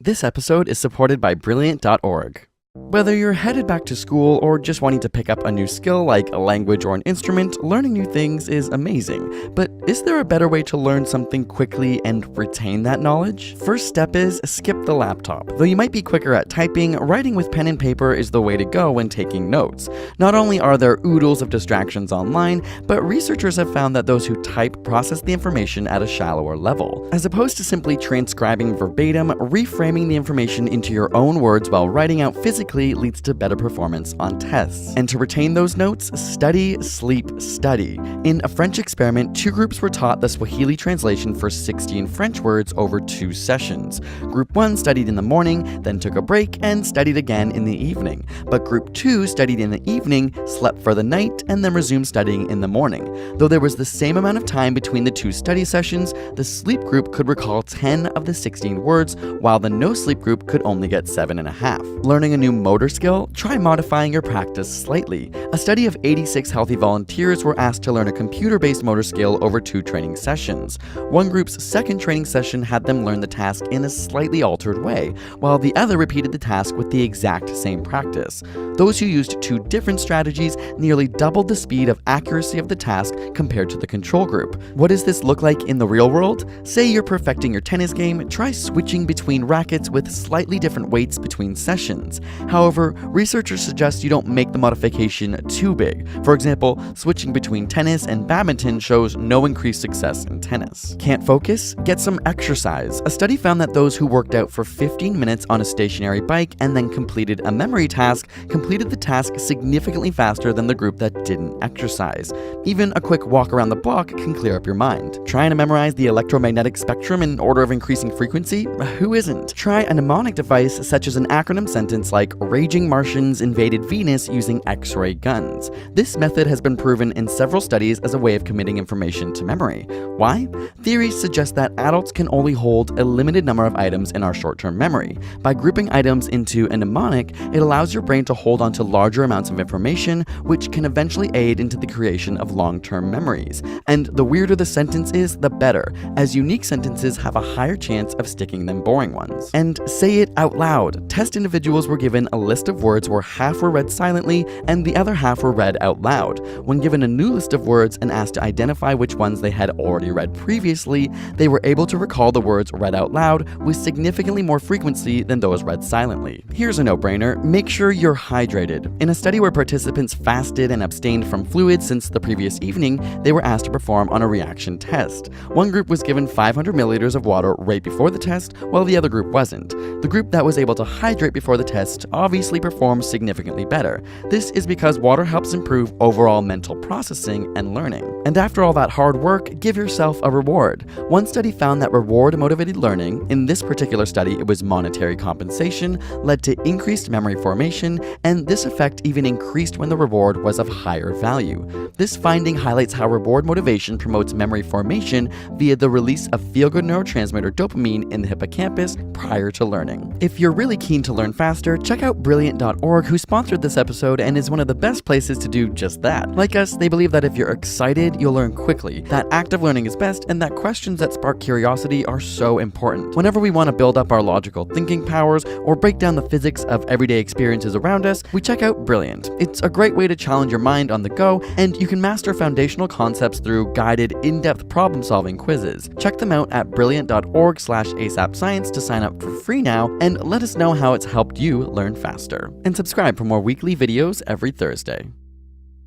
This episode is supported by Brilliant.org. Whether you're headed back to school or just wanting to pick up a new skill like a language or an instrument, learning new things is amazing. But is there a better way to learn something quickly and retain that knowledge? First step is skip the laptop. Though you might be quicker at typing, writing with pen and paper is the way to go when taking notes. Not only are there oodles of distractions online, but researchers have found that those who type process the information at a shallower level. As opposed to simply transcribing verbatim, reframing the information into your own words while writing out physically leads to better performance on tests. And to retain those notes, study, sleep, study. In a French experiment, 2 groups were taught the Swahili translation for 16 French words over 2 sessions. Group 1 studied in the morning, then took a break and studied again in the evening. But Group 2 studied in the evening, slept for the night, and then resumed studying in the morning. Though there was the same amount of time between the 2 study sessions, the sleep group could recall 10 of the 16 words, while the no sleep group could only get 7.5. Learning a new motor skill? Try modifying your practice slightly. A study of 86 healthy volunteers were asked to learn a computer-based motor skill over 2 training sessions. One group's second training session had them learn the task in a slightly altered way, while the other repeated the task with the exact same practice. Those who used 2 different strategies nearly doubled the speed of accuracy of the task compared to the control group. What does this look like in the real world? Say you're perfecting your tennis game, try switching between rackets with slightly different weights between sessions. However, researchers suggest you don't make the modification too big. For example, switching between tennis and badminton shows no increased success in tennis. Can't focus? Get some exercise. A study found that those who worked out for 15 minutes on a stationary bike and then completed a memory task completed the task significantly faster than the group that didn't exercise. Even a quick walk around the block can clear up your mind. Trying to memorize the electromagnetic spectrum in order of increasing frequency? Who isn't? Try a mnemonic device such as an acronym sentence like Raging Martians invaded Venus using X-ray guns. This method has been proven in several studies as a way of committing information to memory. Why? Theories suggest that adults can only hold a limited number of items in our short-term memory. By grouping items into a mnemonic, it allows your brain to hold on to larger amounts of information, which can eventually aid into the creation of long-term memories. And the weirder the sentence is, the better, as unique sentences have a higher chance of sticking than boring ones. And say it out loud. Test individuals were given a list of words where half were read silently and the other half were read out loud. When given a new list of words and asked to identify which ones they had already read previously, they were able to recall the words read out loud with significantly more frequency than those read silently. Here's a no-brainer: make sure you're hydrated. In a study where participants fasted and abstained from fluids since the previous evening, they were asked to perform on a reaction test. One group was given 500 milliliters of water right before the test, while the other group wasn't. The group that was able to hydrate before the test obviously performed significantly better. This is because water helps improve overall mental processing and learning. And after all that hard work, give yourself a reward. One study found that reward-motivated learning, in this particular study it was monetary compensation, led to increased memory formation, and this effect even increased when the reward was of higher value. This finding highlights how reward motivation promotes memory formation via the release of feel-good neurotransmitter dopamine in the hippocampus prior to learning. If you're really keen to learn faster, check out Brilliant.org, who sponsored this episode and is one of the best places to do just that. Like us, they believe that if you're excited, you'll learn quickly, that active learning is best, and that questions that spark curiosity are so important. Whenever we want to build up our logical thinking powers or break down the physics of everyday experiences around us, we check out Brilliant. It's a great way to challenge your mind on the go, and you can master foundational concepts through guided, in-depth problem-solving quizzes. Check them out at brilliant.org/asapscience to sign up for free now, and let us know how it's helped you learn faster. And subscribe for more weekly videos every Thursday.